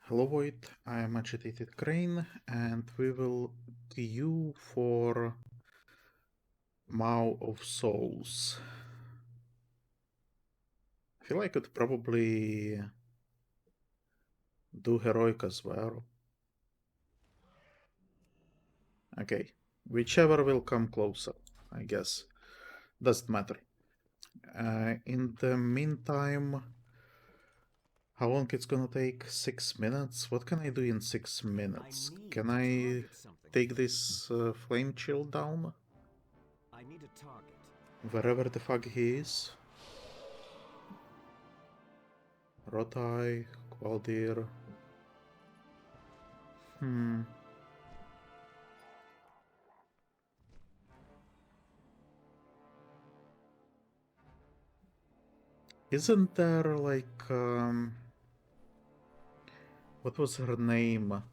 Hello Void, I am Agitated Crane and we will queue for Maw of Souls. I feel I could probably do Heroic as well. Okay, whichever will come closer, I guess. Doesn't matter. In the meantime, how long it's gonna take? 6 minutes? What can I do in 6 minutes? Can I take this flame chill down? I need a target. Wherever the fuck he is. Rotai, Qualdir. Isn't there like what was her name?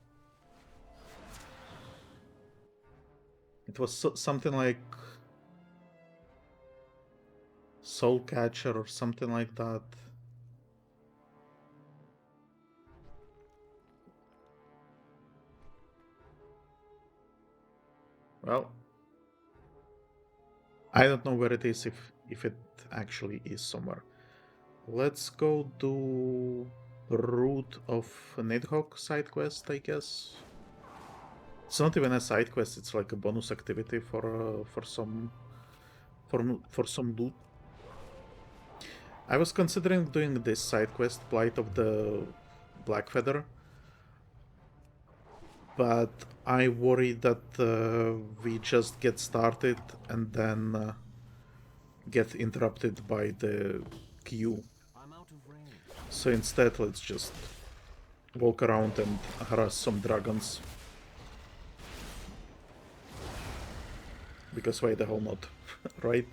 It was something like Soul Catcher or something like that. Well, I don't know where it is if it actually is somewhere. Let's go do Root of Nithogg side quest, I guess. It's not even a side quest; it's like a bonus activity for some loot. I was considering doing this side quest, Blight of the Blackfeather, but I worry that we just get started and then get interrupted by the queue. So instead, let's just walk around and harass some dragons. Because why the hell not, right?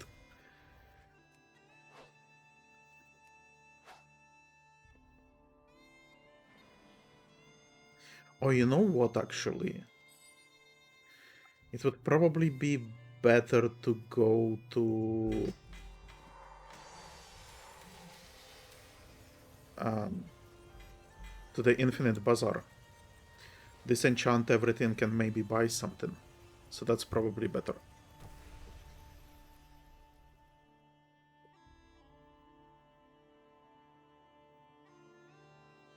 Oh, you know what, actually? It would probably be better to go to the Infinite Bazaar. Disenchant everything and maybe buy something. So that's probably better.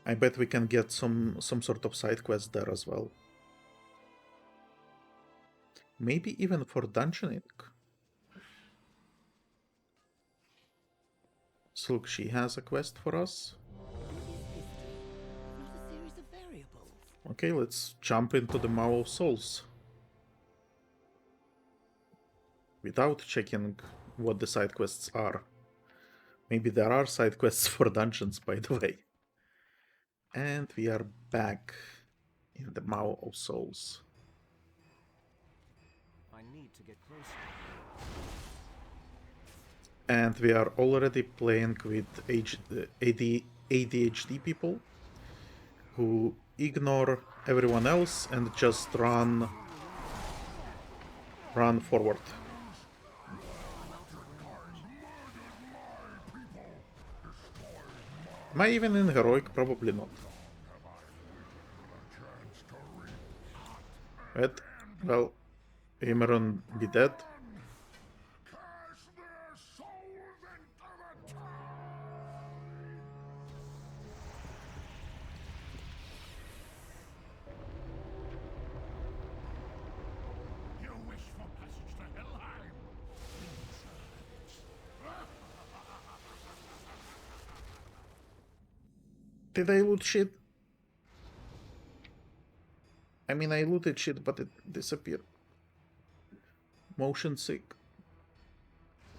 I bet we can get some sort of side quest there as well. Maybe even for dungeoning. So look, she has a quest for us. Okay, let's jump into the Maw of Souls. Without checking what the side quests are. Maybe there are side quests for dungeons, by the way. And we are back in the Maw of Souls. I need to get closer. And we are already playing with ADHD people who ignore everyone else and just run forward. Am I even in heroic? Probably not. Right? Well, Ymiron be dead. Did I loot shit? I mean, I looted shit, but it disappeared. Motion sick.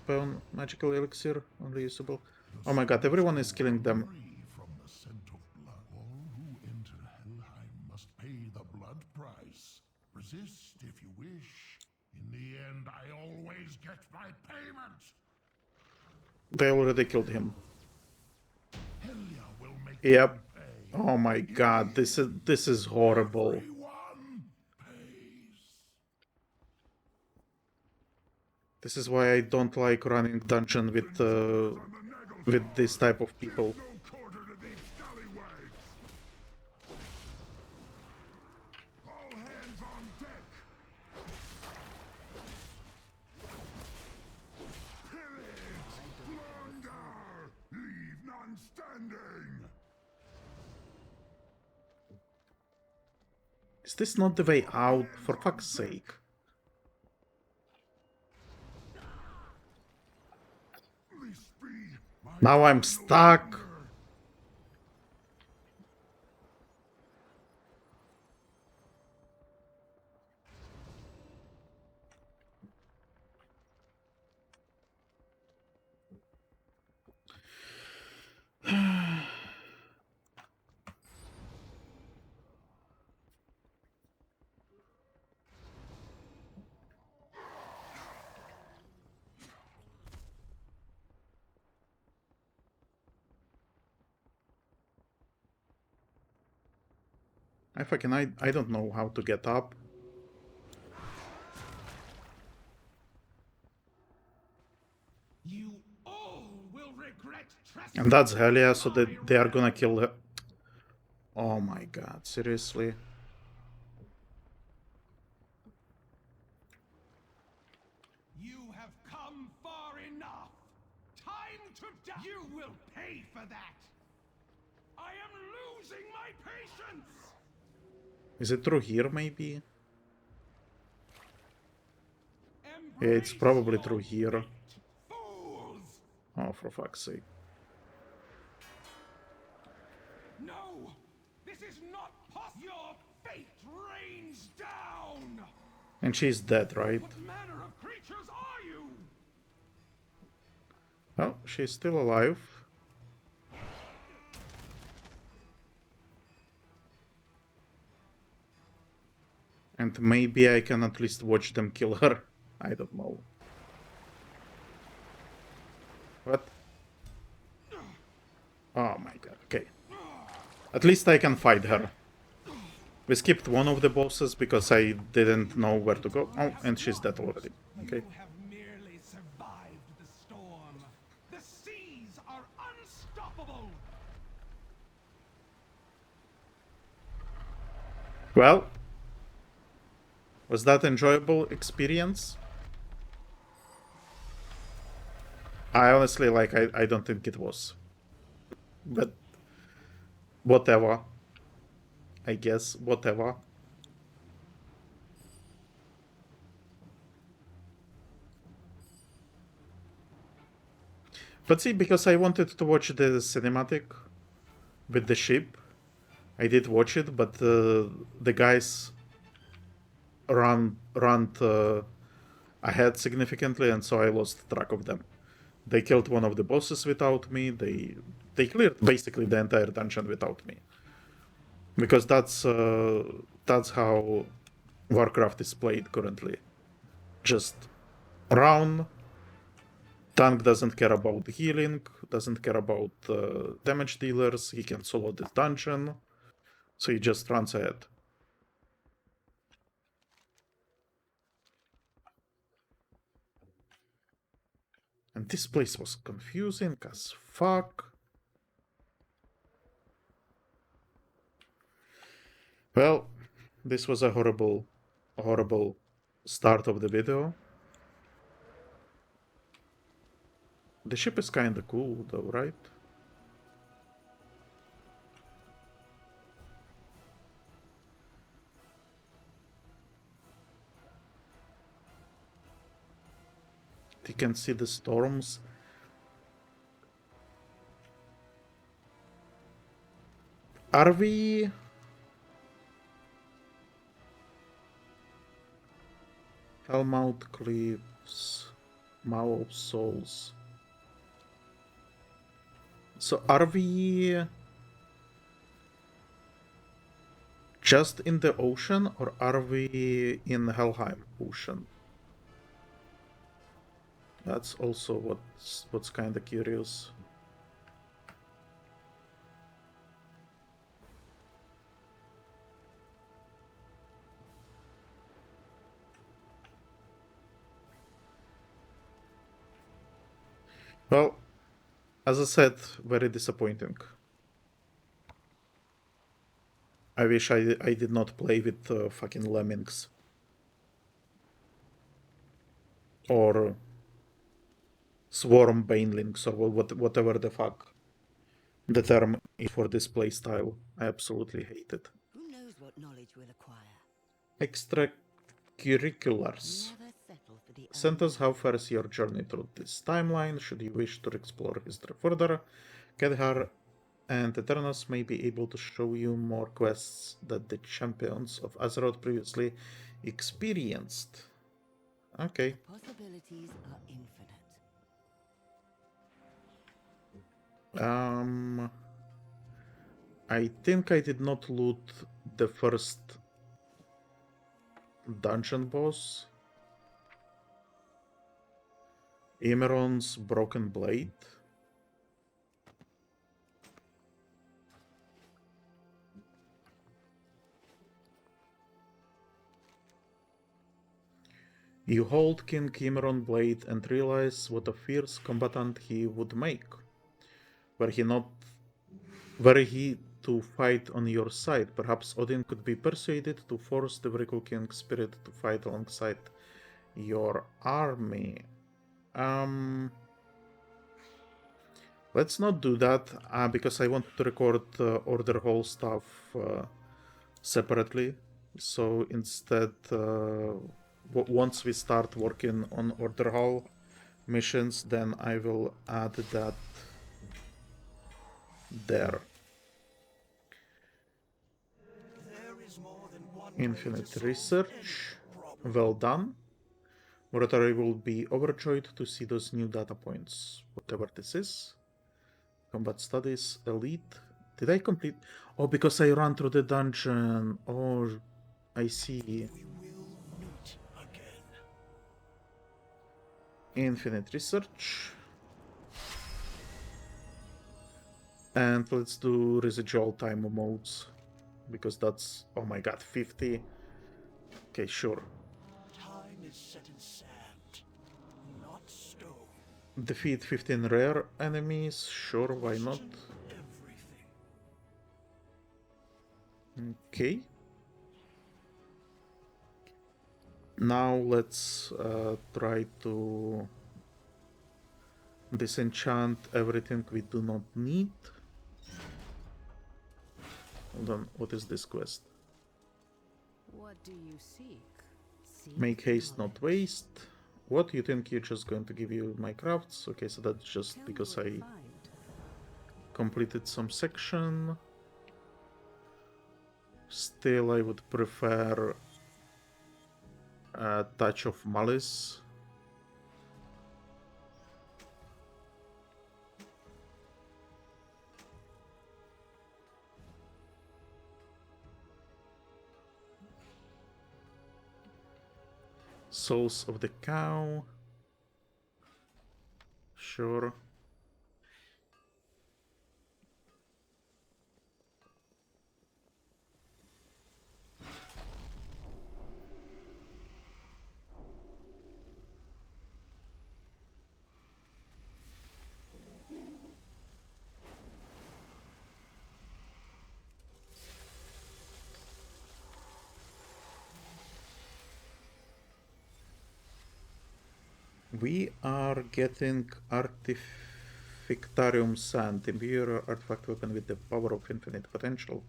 Burn magical elixir, unreusable. Oh my god, everyone is killing them. From the scent of blood. All who enter Helheim must pay the blood price. Resist if you wish. In the end, I always get my payment. They already killed him. Helya will make Yep. them pay. Oh my god, this is horrible. Everyone pays. This is why I don't like running dungeon with this type of people. No quarter to these scallywags. Is this not the way out? For fuck's sake. Now I'm stuck. I don't know how to get up. You all will regret And that's Helya, so that they are gonna kill her. Oh my god, seriously? You have come far enough. Time to die. You will pay for that. I am losing my patience. Is it through here, maybe? Yeah, it's probably through here. Fools! Oh, for fuck's sake. No! This is not possible! Your fate rains down! And she's dead, right? What manner of creatures are you? Oh, she's still alive. And maybe I can at least watch them kill her. I don't know. What? Oh my god, okay. At least I can fight her. We skipped one of the bosses because I didn't know where to go. Oh, and she's dead already. Okay. You have merely survived the storm. The seas are unstoppable. Well, was that enjoyable experience? I honestly, like, I don't think it was. But whatever. I guess, whatever. But see, because I wanted to watch the cinematic with the ship, I did watch it, but the guys ran ahead significantly, and so I lost track of them. They killed one of the bosses without me. They cleared basically the entire dungeon without me. Because that's how Warcraft is played currently. Just run. Tank doesn't care about healing, doesn't care about damage dealers. He can solo this dungeon, so he just runs ahead. And this place was confusing as fuck. Well, this was a horrible start of the video. The ship is kinda cool though, right? You can see the storms. Are we... Hellmouth Cliffs, Maw of Souls. So are we just in the ocean, or are we in Helheim Ocean? That's also what's kind of curious. Well, as I said, very disappointing. I wish I did not play with fucking lemmings. Or swarm banelings, or whatever the fuck the term is for this playstyle. I absolutely hate it. Who knows what knowledge we'll acquire? Extracurriculars. Never settle for the Send us how far is your journey through this timeline, should you wish to explore history further. Kedhar and Eternos may be able to show you more quests that the champions of Azeroth previously experienced. Okay. The possibilities are infinite. I think I did not loot the first dungeon boss. Ymiron's Broken Blade. You hold King Ymiron Blade and realize what a fierce combatant he would make. Were he to fight on your side, perhaps Odin could be persuaded to force the Vrikul King's spirit to fight alongside your army. Let's not do that, because I want to record Order Hall stuff separately. So instead, once we start working on Order Hall missions, then I will add that there. Infinite Research. Well done. Moratory will be overjoyed to see those new data points. Whatever this is. Combat Studies, Elite. Did I complete? Oh, because I ran through the dungeon. Oh, I see. We will meet again. Infinite Research. And let's do residual time modes. Because that's, oh my god, 50. Okay, sure. Time is set in sand, not stone. Defeat 15 rare enemies. Sure, why not? Everything. Okay. Now let's try to disenchant everything we do not need. Hold on, what is this quest? What do you seek? Make haste, not waste. What, you think you're just going to give you my crafts? Okay, so that's just because I completed some section. Still, I would prefer a touch of malice. Souls of the Cow. Sure. We are getting Artifictarium Sand, imbue your artifact weapon with the power of infinite potential,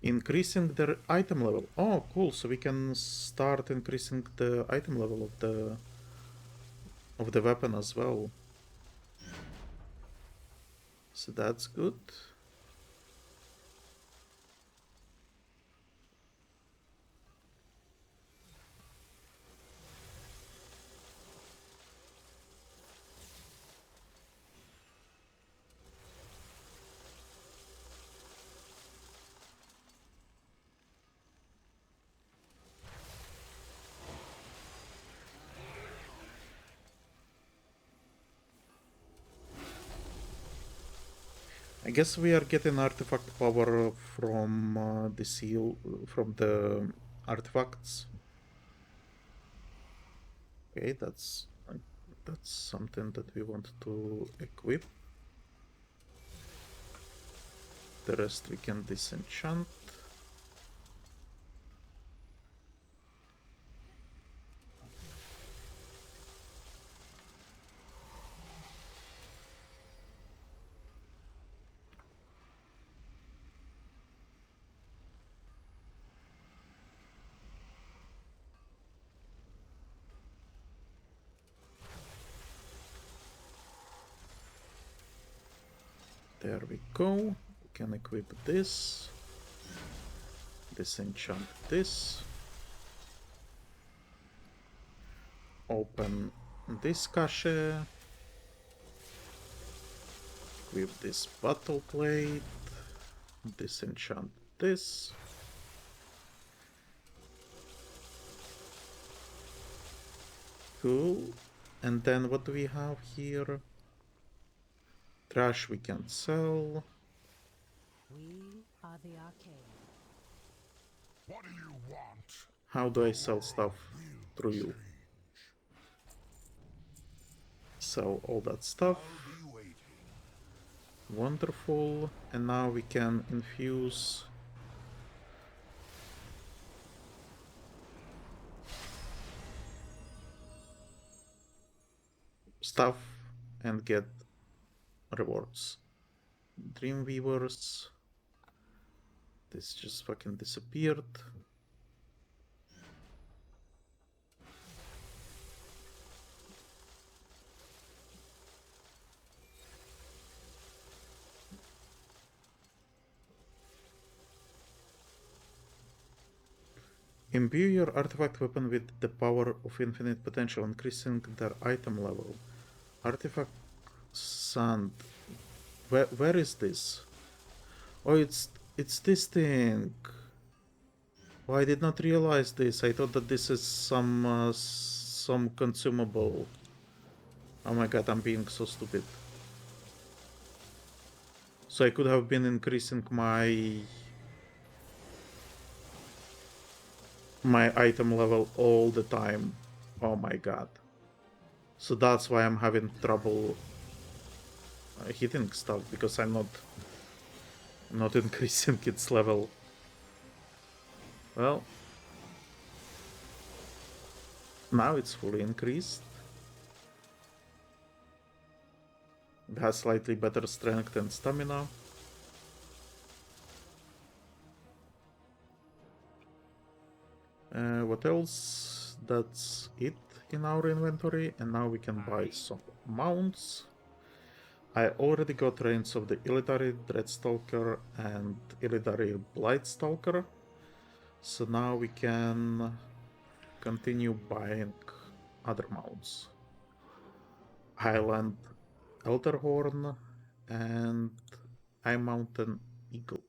increasing their item level. Oh, cool! So we can start increasing the item level of the weapon as well. So that's good. I guess we are getting artifact power from the seal, from the artifacts. Okay, that's something that we want to equip. The rest we can disenchant. There we go. We can equip this. Disenchant this. Open this cache. Equip this battle plate. Disenchant this. Cool. And then what do we have here? Trash we can sell. We are the arcade. What do you want? How do I sell stuff through you? Sell all that stuff. I'll be waiting. Wonderful. And now we can infuse stuff and get rewards. Dreamweavers. This just fucking disappeared. Imbue your artifact weapon with the power of infinite potential, increasing their item level. Artifact sand. Where is this? Oh, it's this thing. Oh, I did not realize this. I thought that this is some consumable. Oh my god, I'm being so stupid. So I could have been increasing my item level all the time. Oh my god. So that's why I'm having trouble hitting stuff, because I'm not increasing its level. Well, now it's fully increased. It has slightly better strength and stamina. What else? That's it in our inventory, and now we can buy some mounts. I already got reins of the Illidary Dreadstalker and Illidary Blightstalker, so now we can continue buying other mounts. Highland Elderhorn and High Mountain Eagle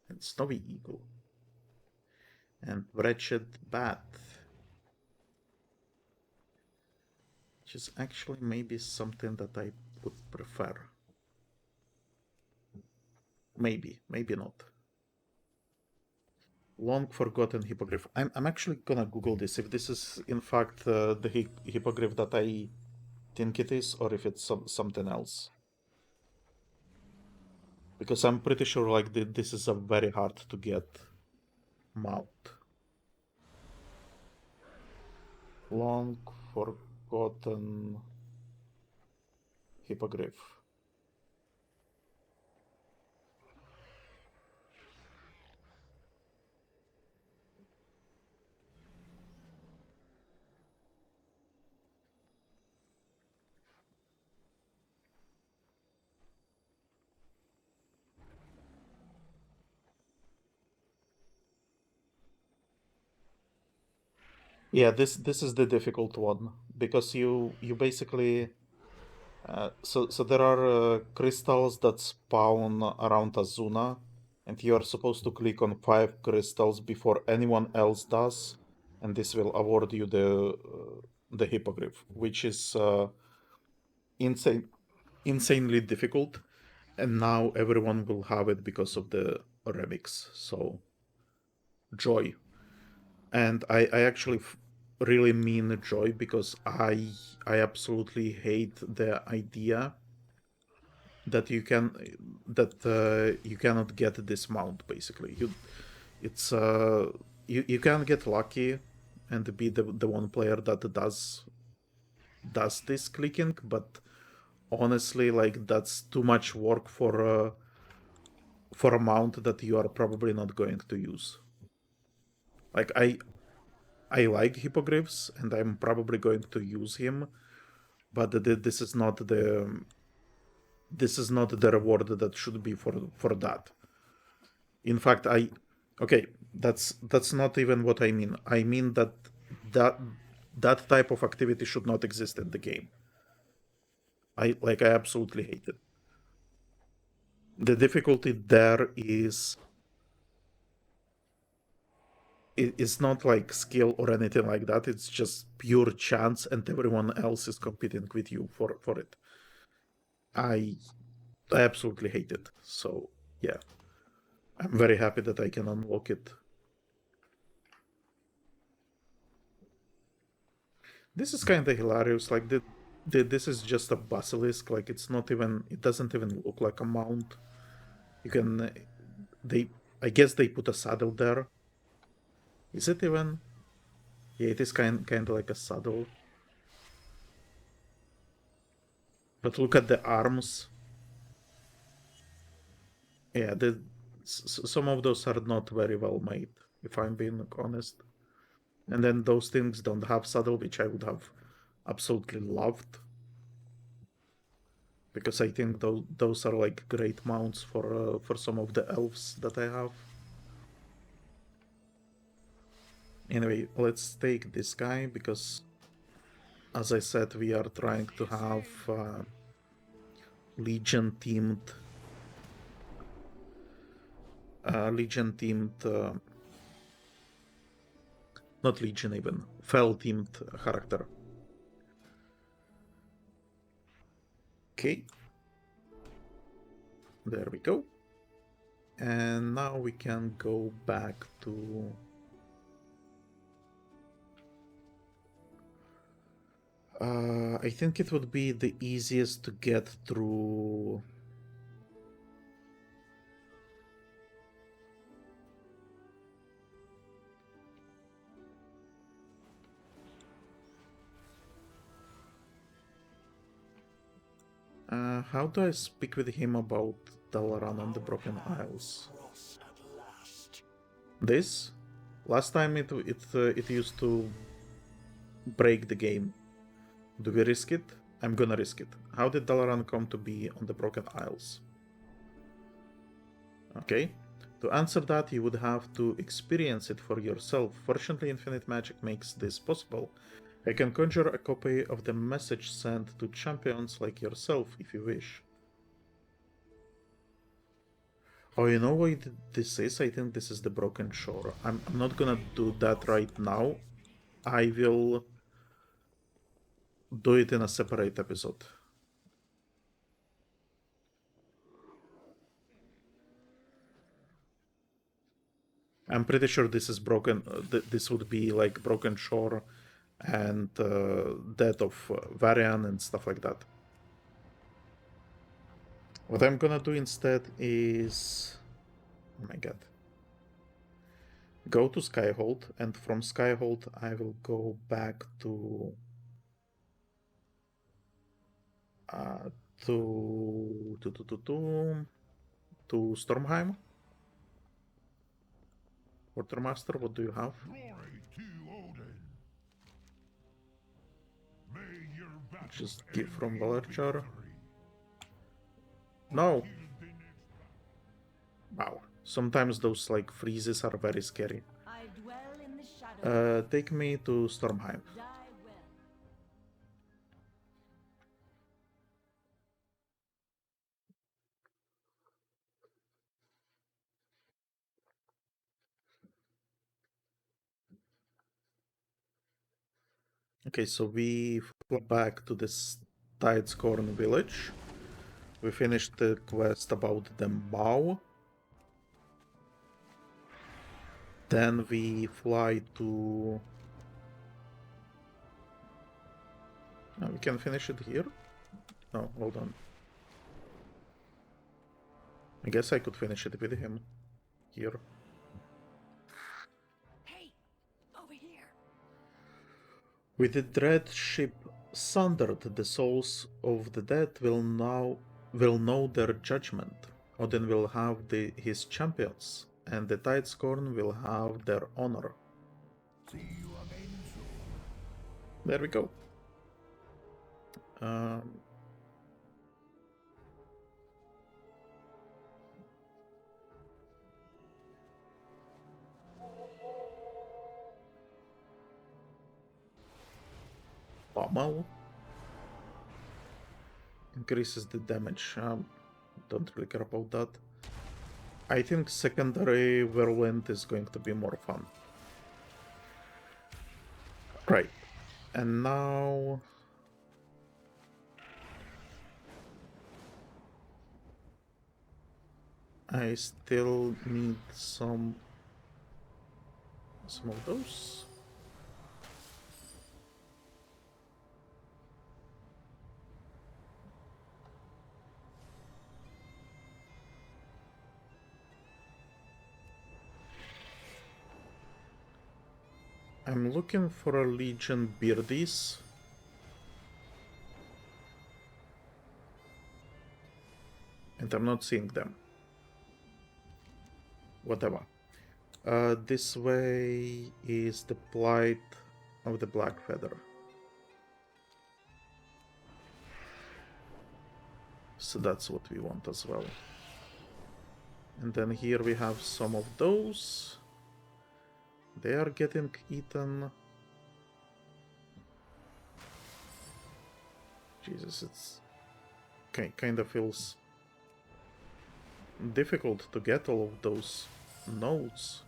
and Snowy Eagle and Wretched Bat, which is actually maybe something that I would prefer. Maybe not. Long Forgotten Hippogryph. I'm actually gonna Google this, if this is in fact the hippogriff that I think it is, or if it's something else. Because I'm pretty sure like this is a very hard to get mount. Long Forgotten Hippogryph. Yeah, this is the difficult one, because you basically so there are crystals that spawn around Azuna, and you are supposed to click on 5 crystals before anyone else does, and this will award you the hippogriff, which is insanely difficult, and now everyone will have it because of the remix. So joy. And I actually really mean joy, because I absolutely hate the idea that you cannot get this mount. Basically, you can get lucky and be the one player that does this clicking, but honestly, like, that's too much work for a mount that you are probably not going to use. Like, I like hippogriffs, and I'm probably going to use him, but this is not this is not the reward that should be for that. In fact, okay, that's not even what I mean. I mean that type of activity should not exist in the game. I absolutely hate it. The difficulty there is it's not like skill or anything like that. It's just pure chance, and everyone else is competing with you for it. I absolutely hate it. So yeah, I'm very happy that I can unlock it. This is kind of hilarious. Like this is just a basilisk. Like it doesn't even look like a mount. You can I guess they put a saddle there. Is it even? Yeah, it is kind of like a saddle. But look at the arms. Yeah, some of those are not very well made, if I'm being honest. And then those things don't have saddle, which I would have absolutely loved. Because I think those are like great mounts for some of the elves that I have. Anyway, let's take this guy because, as I said, we are trying to have Legion themed not Legion even, Fel themed character. Okay. There we go. And now we can go back to I think it would be the easiest to get through how do I speak with him about Dalaran and the Broken Isles? This? Last time it used to break the game. Do we risk it? I'm gonna risk it. How did Dalaran come to be on the Broken Isles? Okay. To answer that, you would have to experience it for yourself. Fortunately, infinite magic makes this possible. I can conjure a copy of the message sent to champions like yourself if you wish. Oh, you know what this is? I think this is the Broken Shore. I'm not gonna do that right now. I will do it in a separate episode. I'm pretty sure this is broken. This would be like Broken Shore and Death of Varian and stuff like that. What I'm gonna do instead is... Oh my god. Go to Skyhold, and from Skyhold I will go back to... to Stormheim. Quartermaster, what do you have? Just give from Valarchar. No! Wow. Sometimes those like freezes are very scary. Take me to Stormheim. Okay, so we fly back to this Tidescorn village. We finished the quest about the Maw. Then we fly to... No, we can finish it here? No, hold on. I guess I could finish it with him here. Hey, over here. With the dread ship sundered, the souls of the dead will know their judgment. Odin will have his champions, and the Tidescorn will have their honor. There we go. pummel. Increases the damage. Don't really care about that. I think secondary whirlwind is going to be more fun. Right. And now... I still need some of those. I'm looking for a Legion Beardies. And I'm not seeing them. Whatever. This way is the plight of the Blackfeather. So that's what we want as well. And then here we have some of those. They are getting eaten. Jesus, it's kind of feels difficult to get all of those nodes.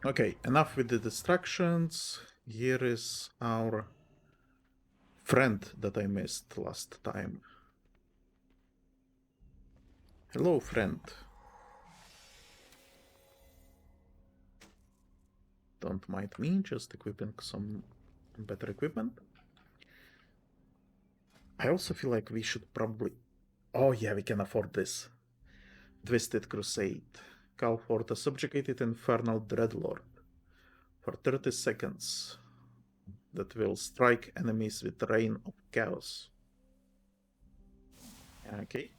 Okay, enough with the distractions. Here is our friend that I missed last time. Hello, friend. Don't mind me, just equipping some better equipment. I also feel like we should probably... Oh yeah, we can afford this. Twisted Crusade. Call for the subjugated infernal dreadlord for 30 seconds. That will strike enemies with rain of chaos. Okay.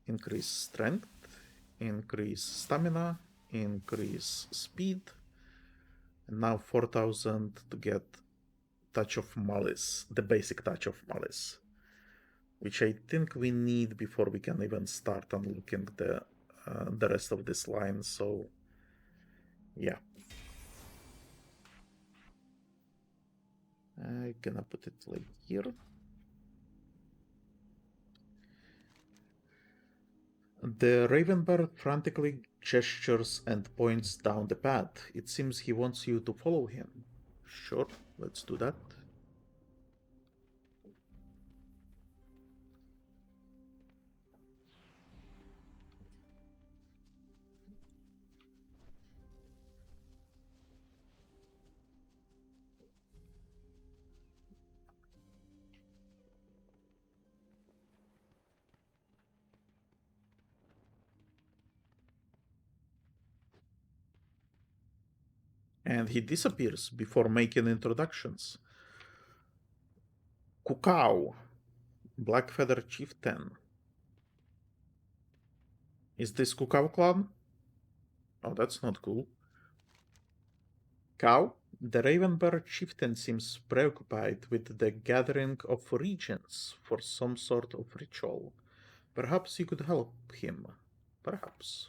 Increase strength, increase stamina, increase speed. And now 4000 to get Touch of Malice, the basic Touch of Malice. Which I think we need before we can even start unlocking the rest of this line, so yeah. I'm gonna put it like here. The Raven Bird frantically gestures and points down the path. It seems he wants you to follow him. Sure, let's do that. And he disappears before making introductions. Cukkaw, Blackfeather Chieftain. Is this Cukkaw clan? Oh, that's not cool. Cow, the Ravenbird chieftain seems preoccupied with the gathering of regions for some sort of ritual. Perhaps you could help him. Perhaps.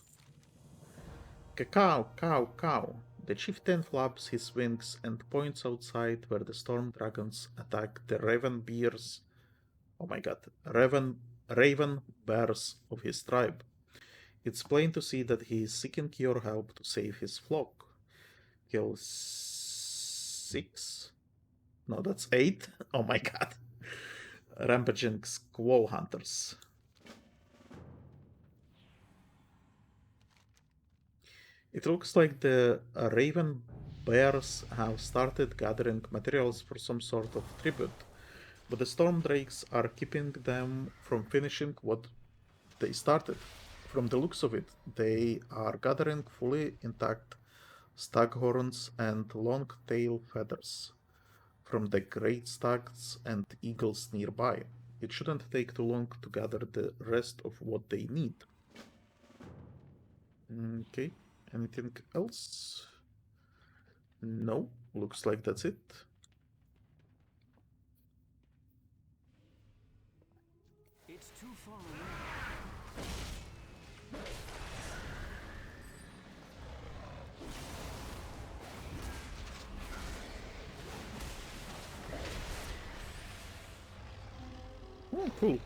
Cow, cow, cow. The chieftain flaps his wings and points outside where the storm dragons attack the raven bears. Oh my god. Raven bears of his tribe. It's plain to see that he is seeking your help to save his flock. Kill 6? No, that's 8. Oh my god. Rampaging Squall Hunters. It looks like the Raven Bears have started gathering materials for some sort of tribute, but the Storm Drakes are keeping them from finishing what they started. From the looks of it, they are gathering fully intact stag horns and long tail feathers from the great stags and eagles nearby. It shouldn't take too long to gather the rest of what they need. Okay, anything else? No, looks like that's it. It's too far away. Oh, cool.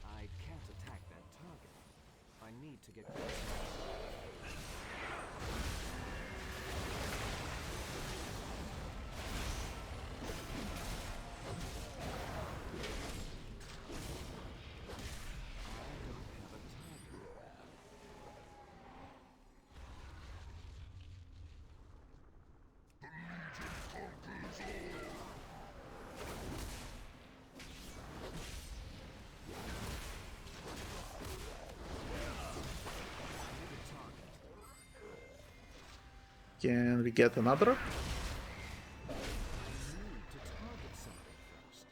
I can't attack that target. I need to get closer. Can we get another? I need to target something first.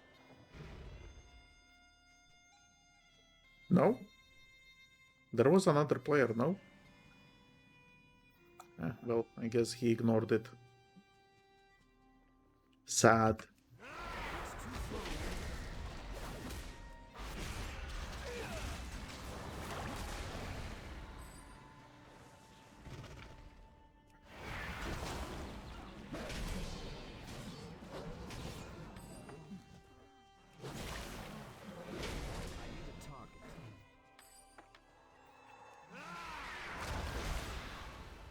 No? There was another player, no? Well, I guess he ignored it. Sad. I need a target.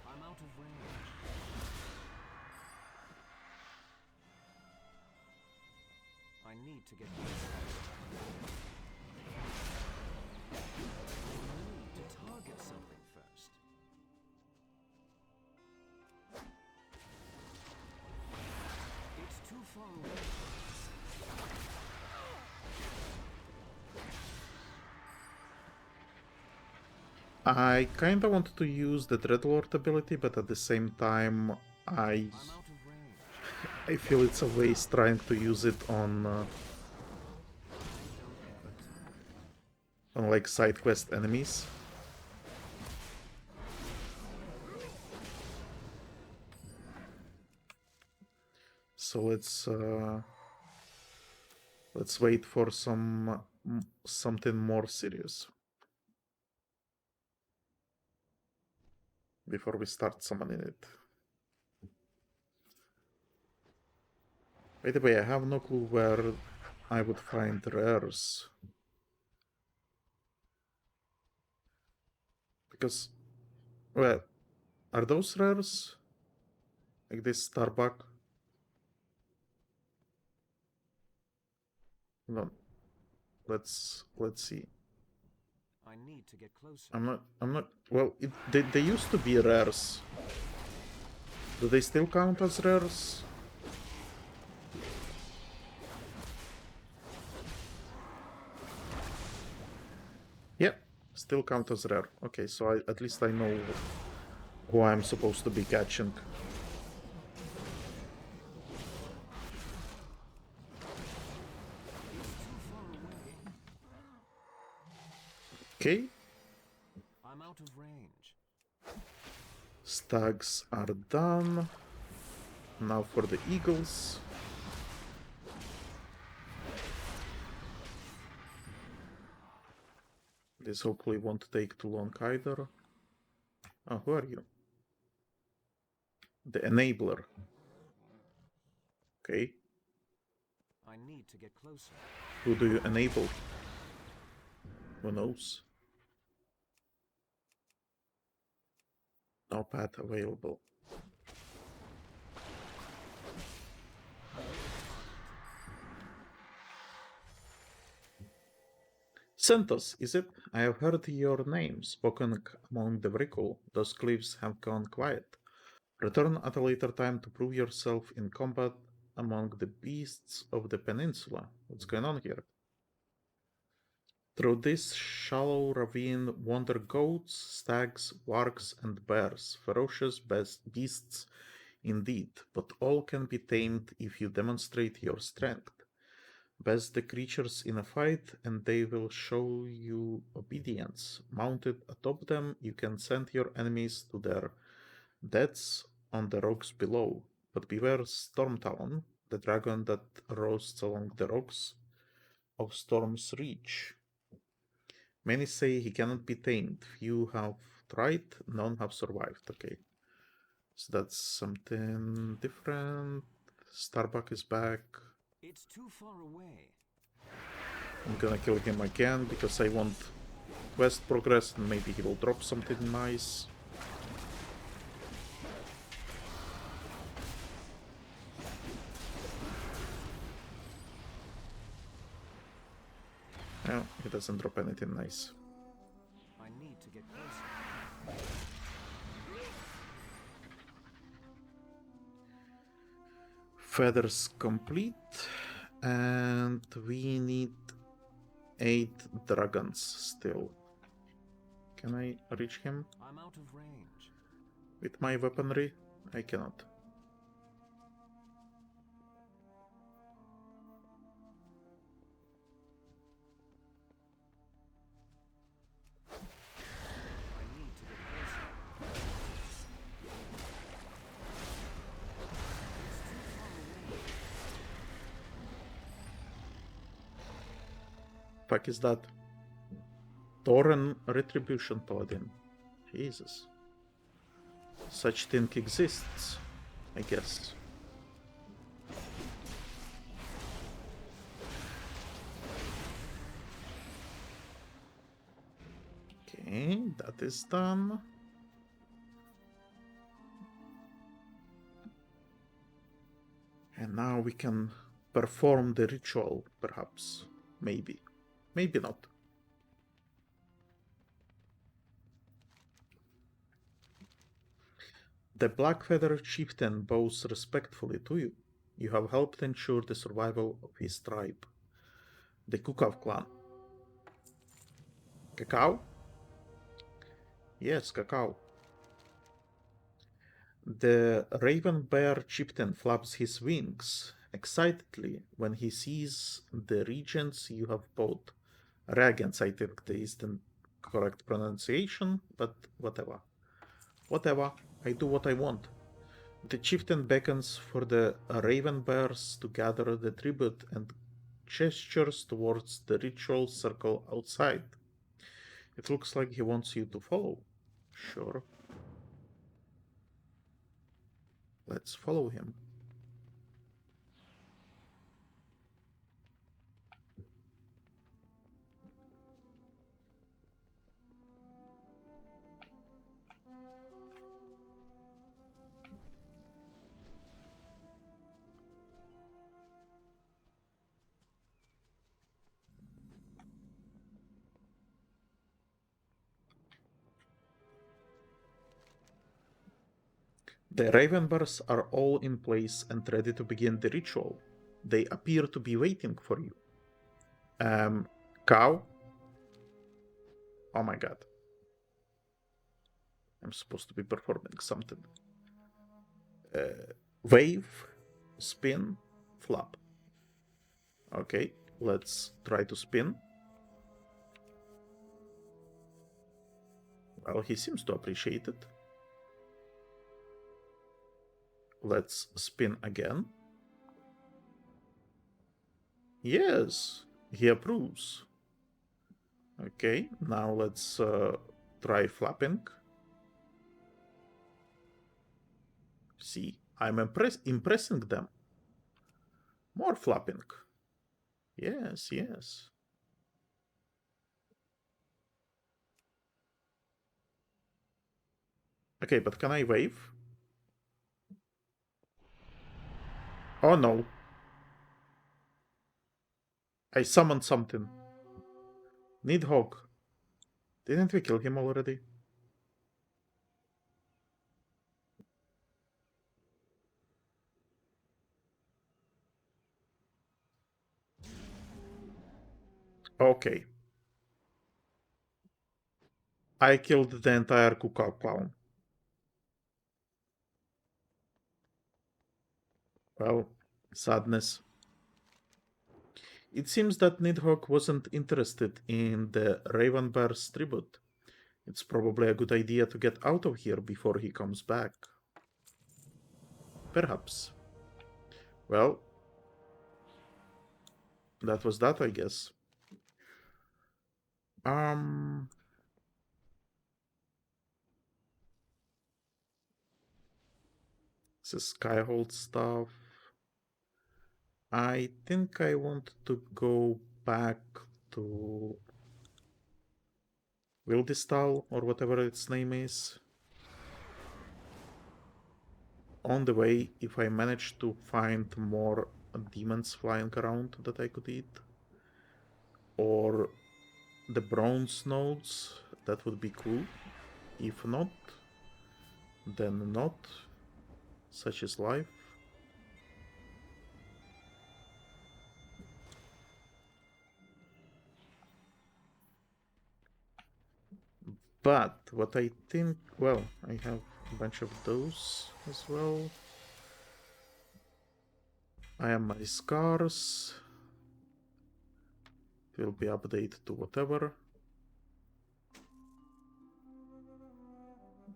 I'm out of range. I need to get closer. I need to target something first. It's too far away. I kinda wanted to use the Dreadlord ability, but at the same time, I'm out of range. I feel it's a waste trying to use it on like side quest enemies. So let's wait for something more serious before we start summoning it. By the way, I have no clue where I would find rares. Because, well, are those rares? Like this Starbuck? No. Let's see. I need to get closer. I'm not, well, they used to be rares. Do they still count as rares? Yeah, still count as rare. Okay, so at least I know who I'm supposed to be catching. Okay, I'm out of range. stags are done. Now for the eagles. This hopefully won't take too long either. Oh, who are you? The enabler. Okay. I need to get closer. Who do you enable? Who knows? No path available. Centos, is it? I have heard your name spoken among the Vrikul. Those cliffs have gone quiet. Return at a later time to prove yourself in combat among the beasts of the peninsula. What's going on here? Through this shallow ravine wander goats, stags, wargs, and bears, ferocious beasts indeed, but all can be tamed if you demonstrate your strength. Best the creatures in a fight, and they will show you obedience. Mounted atop them, you can send your enemies to their deaths on the rocks below. But beware Stormtalon, the dragon that roasts along the rocks of Storm's Reach. Many say he cannot be tamed. Few have tried, none have survived. Okay. So that's something different. Starbuck is back. It's too far away. I'm gonna kill him again because I want quest progress and maybe he will drop something nice. No, he doesn't drop anything nice. I need to get closer. Feathers complete, and we need 8 dragons still. Can I reach him I'm out of range. with my weaponry? I cannot. I need to get closer. It's too far away. Fuck is that? Tauren Retribution Paladin. Jesus. Such thing exists, I guess. Okay, that is done. And now we can perform the ritual, perhaps. Maybe. Maybe not. The Blackfeather chieftain bows respectfully to you. You have helped ensure the survival of his tribe, the Cukkaw clan. Cukkaw? Yes, Cukkaw. The Raven Bear chieftain flaps his wings excitedly when he sees the regents you have bought. Regents, I think is the correct pronunciation, but whatever. Whatever, I do what I want. The chieftain beckons for the Raven Bears to gather the tribute and gestures towards the ritual circle outside. It looks like he wants you to follow. Sure. Let's follow him. The Ravenbars are all in place and ready to begin the ritual. They appear to be waiting for you. Cow? Oh my god. I'm supposed to be performing something. Wave, spin, flap. Okay, let's try to spin. Well, he seems to appreciate it. Let's spin again. Yes, he approves. Okay, now let's try flapping. See, I'm impressing them. More flapping. Yes, yes. Okay, but can I wave? Oh no. I summoned something. Nithogg. Didn't we kill him already? Okay. I killed the entire Cukkaw clown. Well, sadness. It seems that Nithogg wasn't interested in the Raven Bear's tribute. It's probably a good idea to get out of here before he comes back. Perhaps. Well, that was that, I guess. Um, this is Skyhold stuff. I think I want to go back to Wildistal, or whatever its name is. On the way, if I manage to find more demons flying around that I could eat, or the bronze nodes, that would be cool. If not, then not. Such is life. But what I think, well, I have a bunch of those as well. I have my scars. Will be updated to whatever.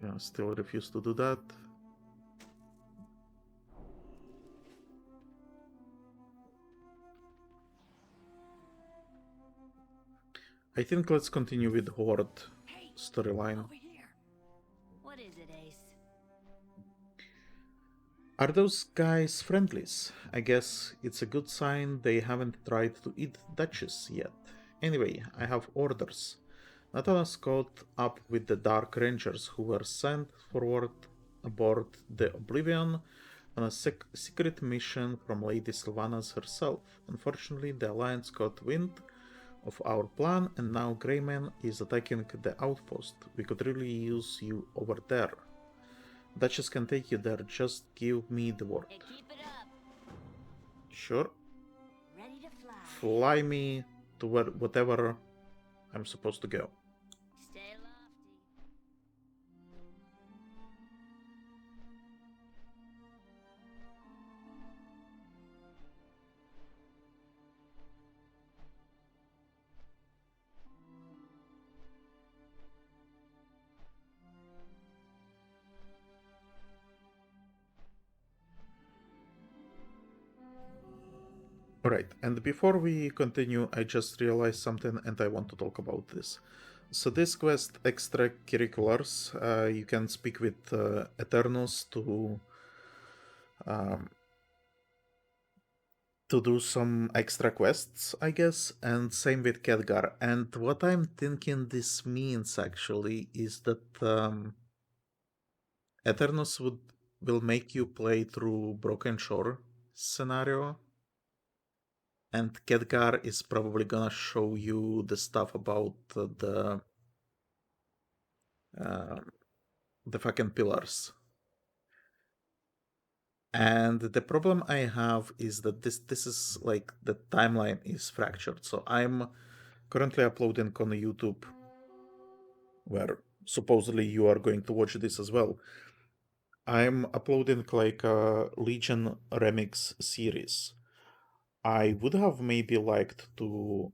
Yeah, still refuse to do that. I think let's continue with Horde Hey, storyline. over here. What is it, Ace? Are those guys friendlies? I guess it's a good sign they haven't tried to eat Duchess yet. Anyway, I have orders. Nathanos caught up with the Dark Rangers who were sent forward aboard the Oblivion on a secret mission from Lady Sylvanas herself. Unfortunately, the Alliance got wind of our plan and now Greymane is attacking the outpost. We could really use you over there. Duchess can take you there, just give me the word. Hey, keep it up. Sure. Ready to fly. Fly me to whatever I'm supposed to go. Stay lofty. Alright, and before we continue, I just realized something and I want to talk about this. So this quest, extracurriculars, you can speak with Eternus um, to do some extra quests, I guess, and same with Khadgar. And what I'm thinking this means actually is that Eternus will make you play through Broken Shore scenario, and Khadgar is probably gonna show you the stuff about uh, the fucking pillars. And the problem I have is that this is like the timeline is fractured. So I'm currently uploading on YouTube, where supposedly you are going to watch this as well. I'm uploading like a Legion remix series. I would have maybe liked to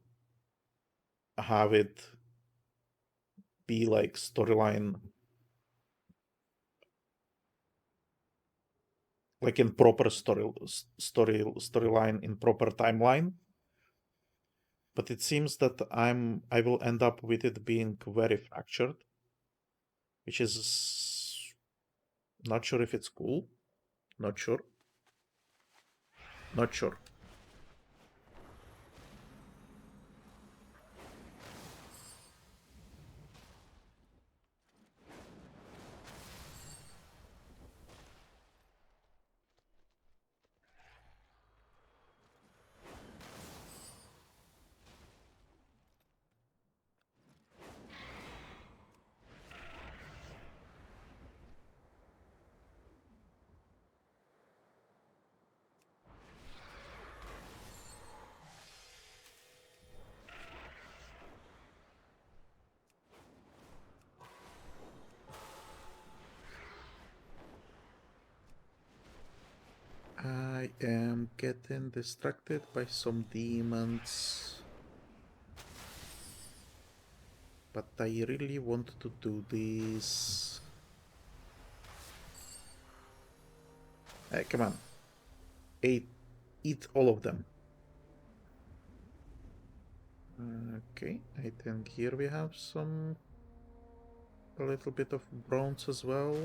have it be like storyline, like in proper storyline in proper timeline. But it seems that I will end up with it being very fractured, which is not sure if it's cool. Not sure. Not sure. getting distracted by some demons. But I really want to do this. Hey, come on. Eat all of them. Okay, I think here we have a little bit of bronze as well.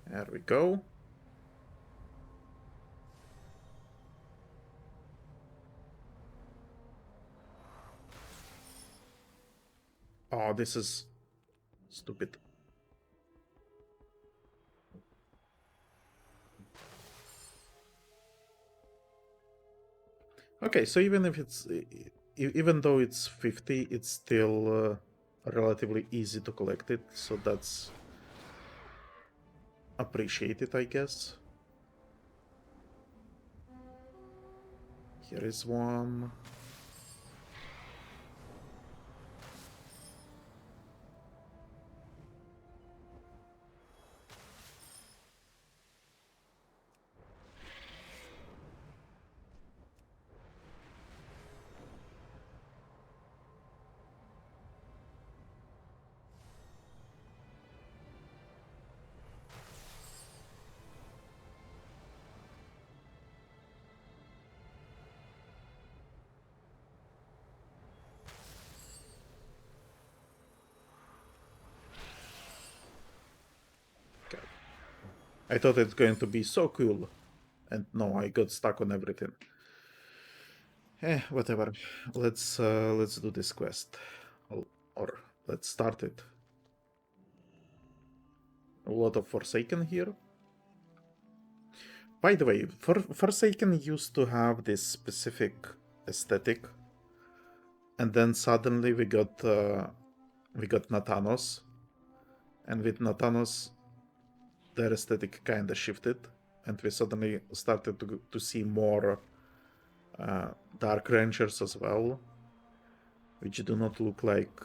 There we go. Oh, this is stupid. Okay, so even if it's even though it's 50, it's still relatively easy to collect it, so that's appreciated, I guess. Here is one. I thought it's going to be so cool, and no, I got stuck on everything. Whatever. Let's do this quest, or let's start it. A lot of Forsaken here. By the way, Forsaken used to have this specific aesthetic, and then suddenly we got Nathanos, and with Nathanos, their aesthetic kind of shifted, and we suddenly started to see more Dark Rangers as well, which do not look like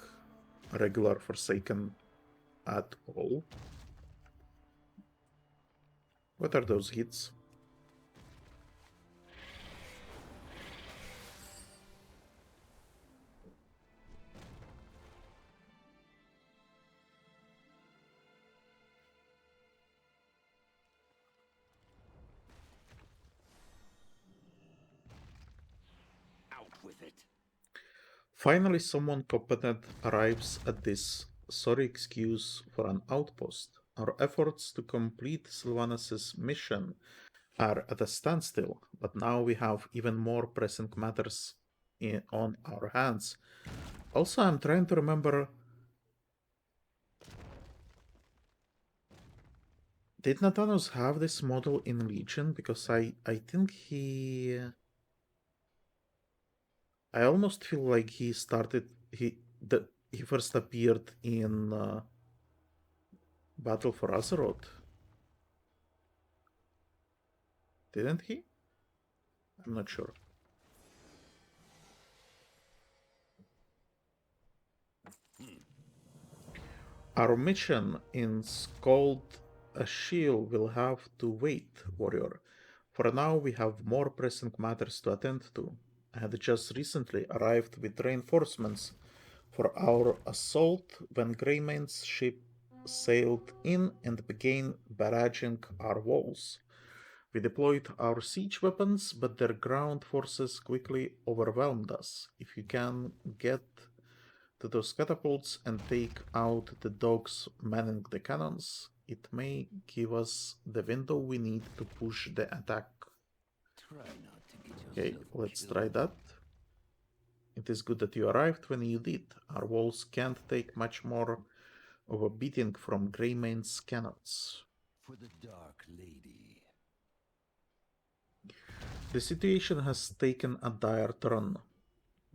regular Forsaken at all. What are those hits? With it. Finally, someone competent arrives at this sorry excuse for an outpost. Our efforts to complete Sylvanus' mission are at a standstill, but now we have even more pressing matters on our hands. Also, I'm trying to remember... Did Nathanos have this model in Legion? Because I think he... I almost feel like he started... He first appeared in Battle for Azeroth. Didn't he? I'm not sure. Our mission in Scald a Shield will have to wait, warrior. For now, we have more pressing matters to attend to. I had just recently arrived with reinforcements for our assault when Greymane's ship sailed in and began barraging our walls. We deployed our siege weapons, but their ground forces quickly overwhelmed us. If you can get to those catapults and take out the dogs manning the cannons, it may give us the window we need to push the attack. Okay, let's try that. It is good that you arrived when you did. Our walls can't take much more of a beating from Greymane's cannons. For the Dark Lady. The situation has taken a dire turn.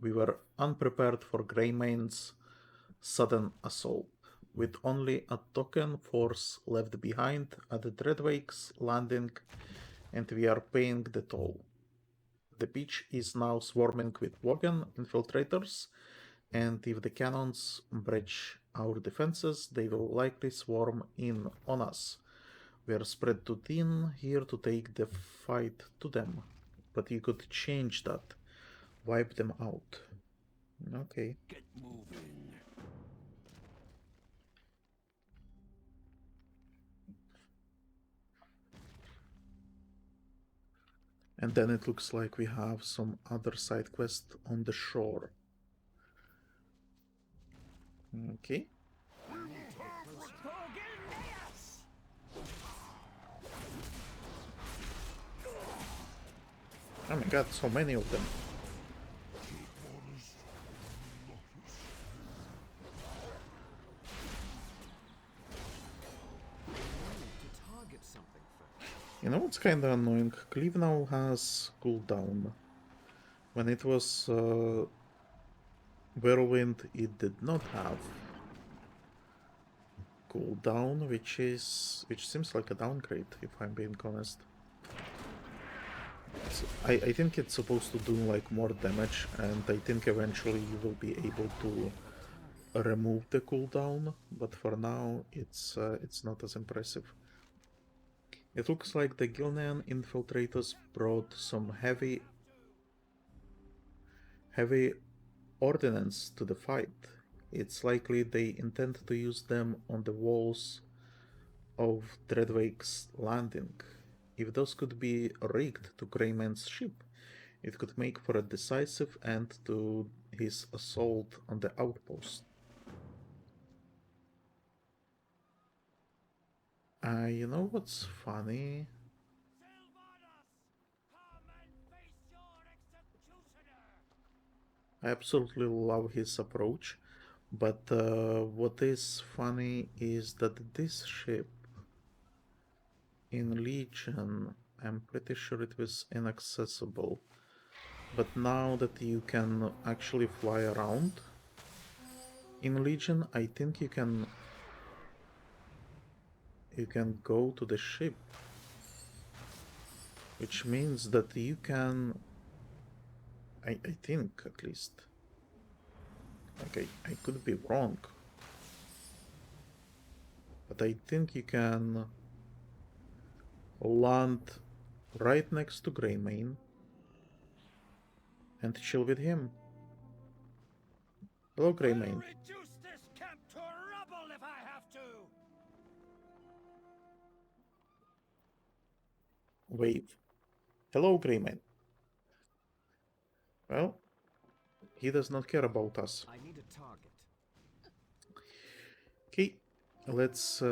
We were unprepared for Greymane's sudden assault, with only a token force left behind at the Dreadwake's Landing, and we are paying the toll. The beach is now swarming with Wogan infiltrators, and if the cannons breach our defenses, they will likely swarm in on us. We are spread too thin here to take the fight to them. But you could change that. Wipe them out. Okay. Get moving. And then it looks like we have some other side quest on the shore. Okay. Oh my god, so many of them. You know what's kinda annoying? Cleave now has cooldown. When it was Whirlwind, it did not have cooldown, which seems like a downgrade, if I'm being honest. I think it's supposed to do like more damage, and I think eventually you will be able to remove the cooldown, but for now it's not as impressive. It looks like the Gilnean infiltrators brought some heavy ordnance to the fight. It's likely they intend to use them on the walls of Dreadwake's Landing. If those could be rigged to Greymane's ship, it could make for a decisive end to his assault on the outpost. You know what's funny? I absolutely love his approach, but what is funny is that this ship in Legion, I'm pretty sure it was inaccessible, but now that you can actually fly around in Legion, I think you can go to the ship, which means that you can, I think at least, like I could be wrong, but I think you can land right next to Greymane and chill with him. Hello, Greymane. Reduce this camp to rubble if I have to. Wave. Hello, Greymane. Well, he does not care about us. I need a target. Okay, let's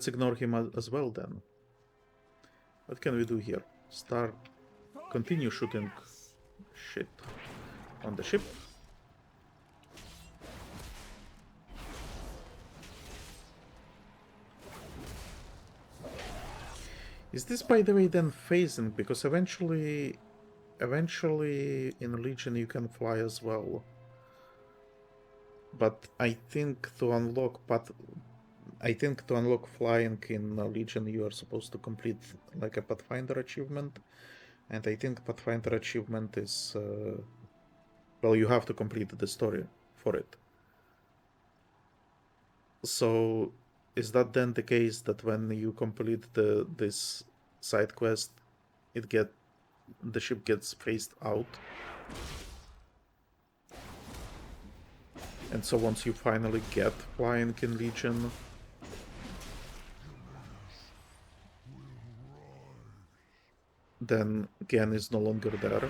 ignore him as well then. What can we do here? Continue shooting shit on the ship. Is this, by the way, then phasing? Because eventually in Legion you can fly as well. But I think to unlock flying in Legion you are supposed to complete like a Pathfinder achievement, and I think Pathfinder achievement is well, you have to complete the story for it. So is that then the case that when you complete this side quest, the ship gets phased out? And so once you finally get flying in Legion, then Genn is no longer there.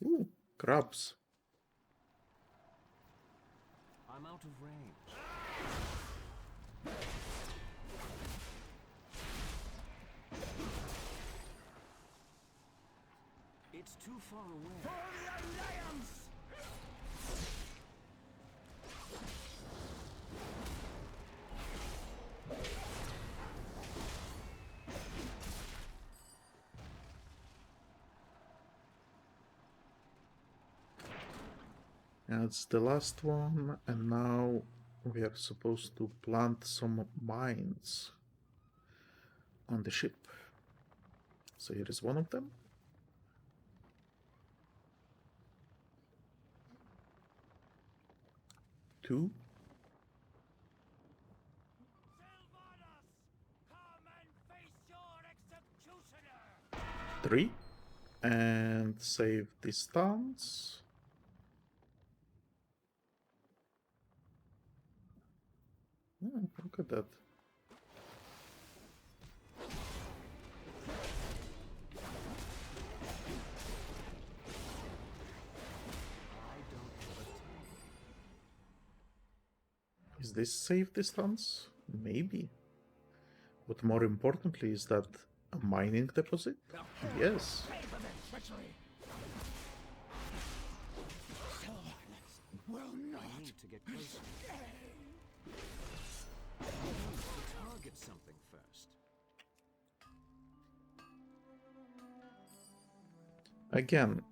Ooh, crabs. I'm out of range. It's too far away. For the Alliance! That's the last one, and now we are supposed to plant some mines on the ship. So here is one of them. 2. Sylvanas, come and face your executioner! 3. And save distance. Look at that. Is this safe distance? Maybe. But more importantly, is that a mining deposit? Yes. I need to get closer. I need to target something first. Again,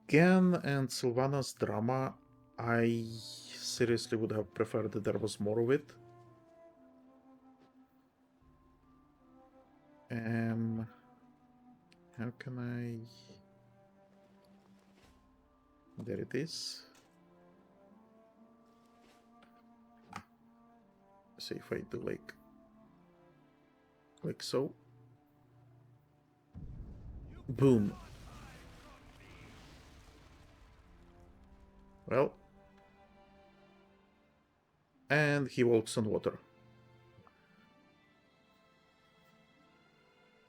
Genn and Sylvanas drama, I seriously would have preferred that there was more of it. How can I... There it is. See if I do like so. Boom. Well. And he walks on water.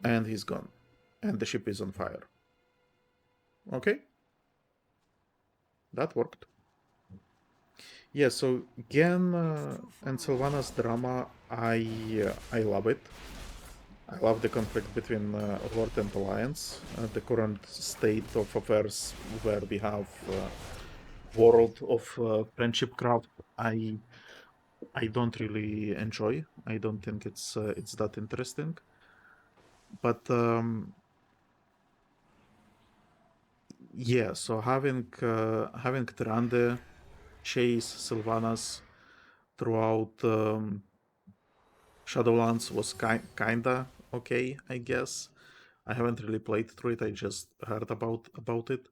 And he's gone. And the ship is on fire. Okay. That worked. Yeah, so Genn and Sylvanas drama, I love it. I love the conflict between Horde and Alliance. The current state of affairs where we have world of friendship craft, I don't really enjoy. I don't think it's that interesting. But yeah, so having Trande chase Sylvanas throughout Shadowlands was kinda okay, I guess. I haven't really played through it. I just heard about it,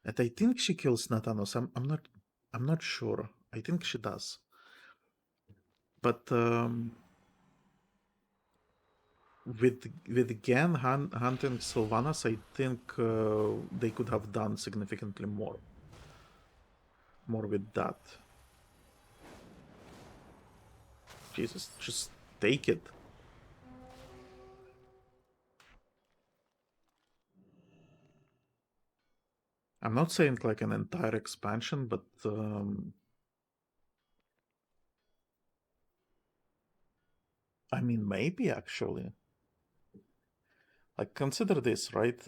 and I think she kills Nathanos. I'm not sure. I think she does, but with Genn hunting Sylvanas, I think they could have done significantly more with that. Jesus, just take it. I'm not saying like an entire expansion, but I mean, maybe actually. Like, consider this, right?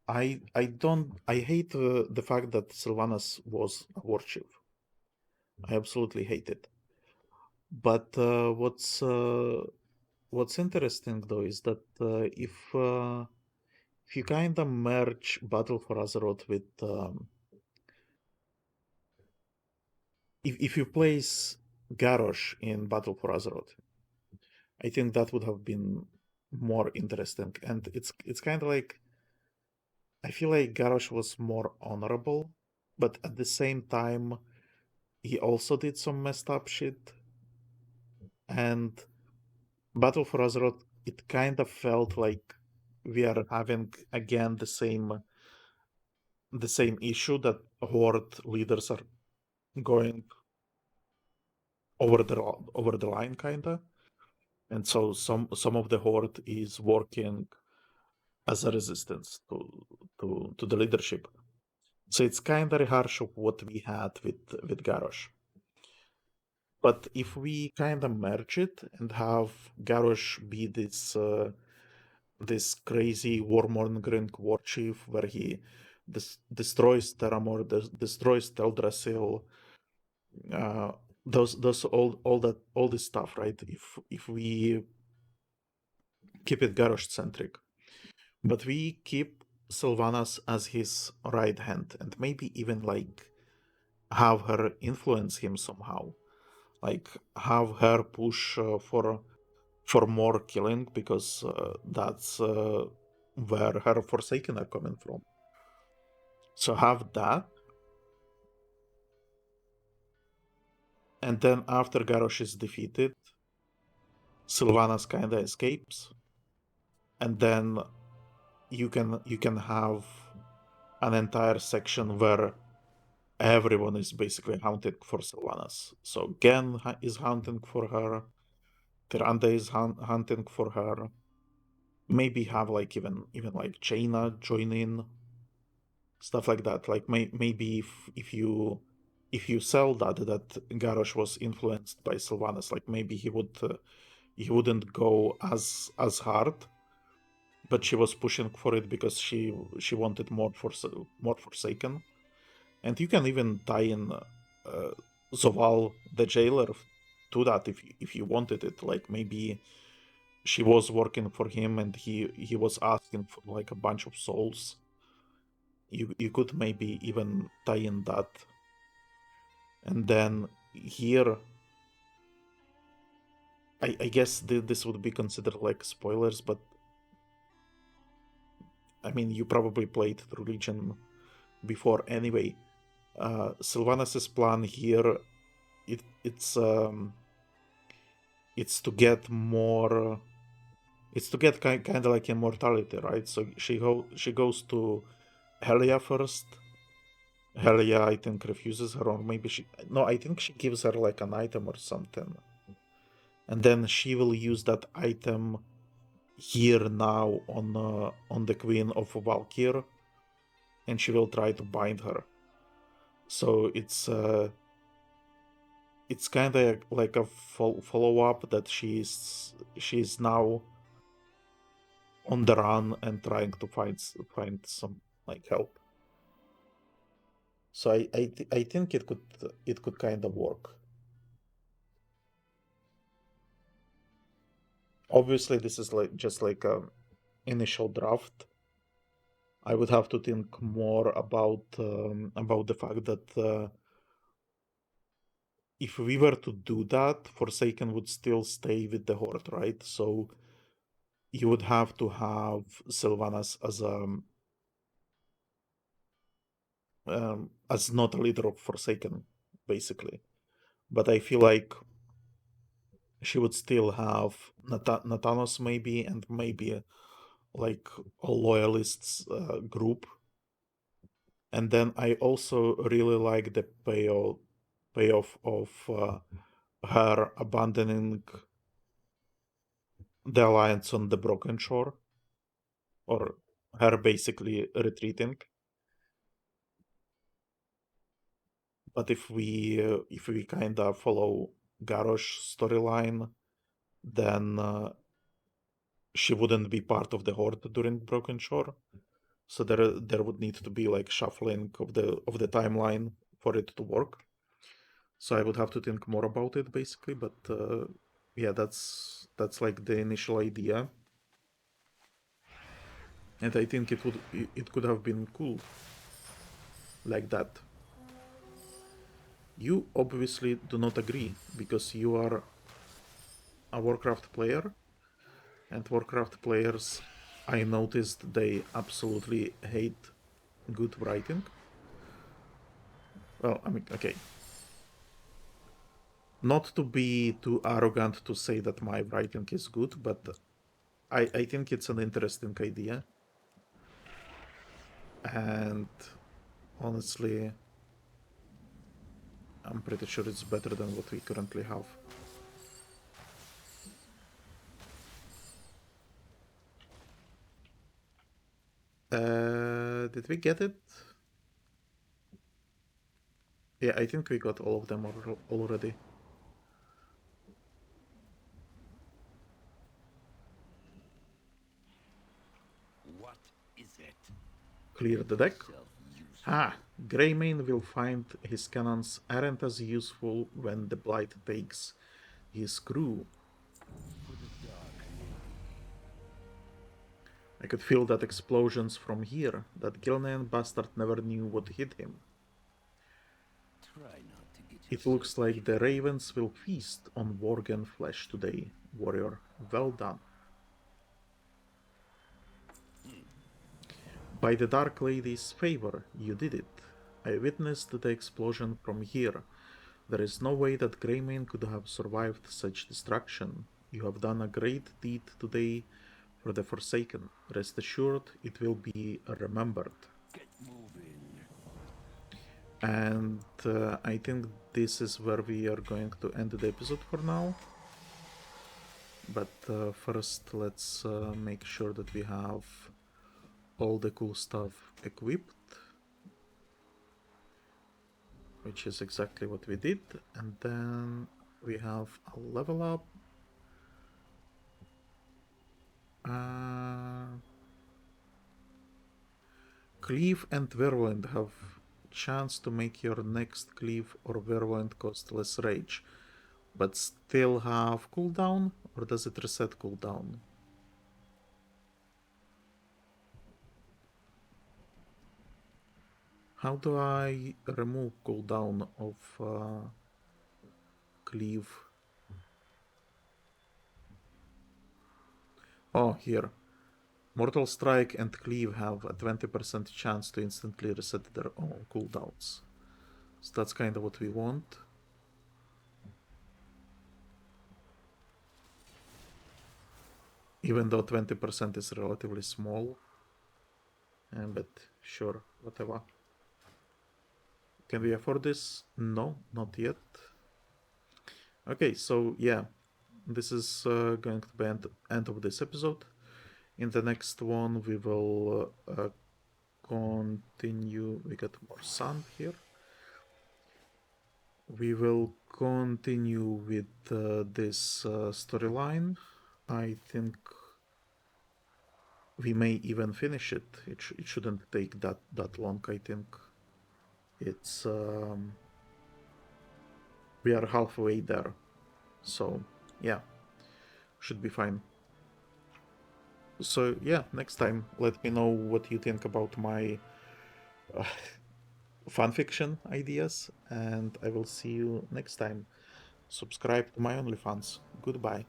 I hate the fact that Sylvanas was a war chief. I absolutely hate it. But what's interesting though is that if you kind of merge Battle for Azeroth with if you place Garrosh in Battle for Azeroth, I think that would have been more interesting. And it's kind of like I feel like Garrosh was more honorable, but at the same time, he also did some messed up shit. And Battle for Azeroth, it kind of felt like we are having again the same issue that Horde leaders are going over the line, kinda. And so some of the Horde is working as a resistance to the leadership. So it's kind of harsh of what we had with Garrosh. But if we kind of merge it and have Garrosh be this crazy warmongering war chief where he destroys Terramore, destroys Teldrassil, those all this stuff, right? If we keep it Garrosh centric, but we keep Sylvanas as his right hand, and maybe even like have her influence him somehow, like have her push for more killing because that's where her Forsaken are coming from. So have that. And then after Garrosh is defeated, Sylvanas kinda escapes. And then you can have an entire section where everyone is basically hunting for Sylvanas. So Genn is hunting for her, Tyrande is hunting for her. Maybe have like even like Jaina join in, stuff like that. Like maybe if you sell that Garrosh was influenced by Sylvanas, like maybe he wouldn't go as hard, but she was pushing for it because she wanted more Forsaken. And you can even tie in Zoval the jailer to that if you wanted it. Like maybe she was working for him and he was asking for like a bunch of souls. You could maybe even tie in that. And then here, I guess this would be considered like spoilers, but I mean, you probably played through Legion before anyway. Sylvanas's plan here, it's to get more. It's to get kind of like immortality, right? So she goes to Helya first. Helya, I think, refuses her, or maybe I think she gives her like an item or something, and then she will use that item here now on the Queen of Valkyr, and she will try to bind her. So it's kind of like a follow up that she's now on the run and trying to find some like help. So I think it could kind of work. Obviously, this is like just like a initial draft. I would have to think more about the fact that if we were to do that, Forsaken would still stay with the Horde, right? So you would have to have Sylvanas as not a leader of Forsaken, basically. But I feel like she would still have Nathanos maybe, and maybe like a loyalists group. And then I also really like the payoff of her abandoning the alliance on the Broken Shore, or her basically retreating. But if we kind of follow Garrosh's storyline, then she wouldn't be part of the Horde during Broken Shore. So there would need to be like shuffling of the timeline for it to work. So I would have to think more about it basically, but yeah, that's like the initial idea. And I think it could have been cool like that. You obviously do not agree because you are a Warcraft player, and Warcraft players, I noticed they absolutely hate good writing. Well, I mean, okay. Not to be too arrogant to say that my writing is good, but I think it's an interesting idea. And honestly, I'm pretty sure it's better than what we currently have. Did we get it? Yeah, I think we got all of them already. What is it? Clear the deck. Greymane will find his cannons aren't as useful when the Blight takes his crew. I could feel that explosions from here. That Gilnean bastard never knew what hit him. It looks like the ravens will feast on Worgen flesh today, warrior. Well done. By the Dark Lady's favor, you did it. I witnessed the explosion from here. There is no way that Greymane could have survived such destruction. You have done a great deed today for the Forsaken. Rest assured, it will be remembered. Get moving. And I think this is where we are going to end the episode for now. But first, let's make sure that we have all the cool stuff equipped, which is exactly what we did. And then we have a level up. Cleave and Vervoid have chance to make your next Cleave or Vervoid cost less rage, but still have cooldown, or does it reset cooldown? How do I remove cooldown of Cleave? Oh, here. Mortal Strike and Cleave have a 20% chance to instantly reset their own cooldowns. So that's kind of what we want. Even though 20% is relatively small. But sure, whatever. Can we afford this? No, not yet. Okay, so yeah, this is going to be end of this episode. In the next one, we will continue. We got more sun here. We will continue with this storyline. I think we may even finish it. It shouldn't take that long. I think it's we are halfway there, so yeah, should be fine. So yeah, next time let me know what you think about my fanfiction ideas, and I will see you next time. Subscribe to my OnlyFans. Goodbye.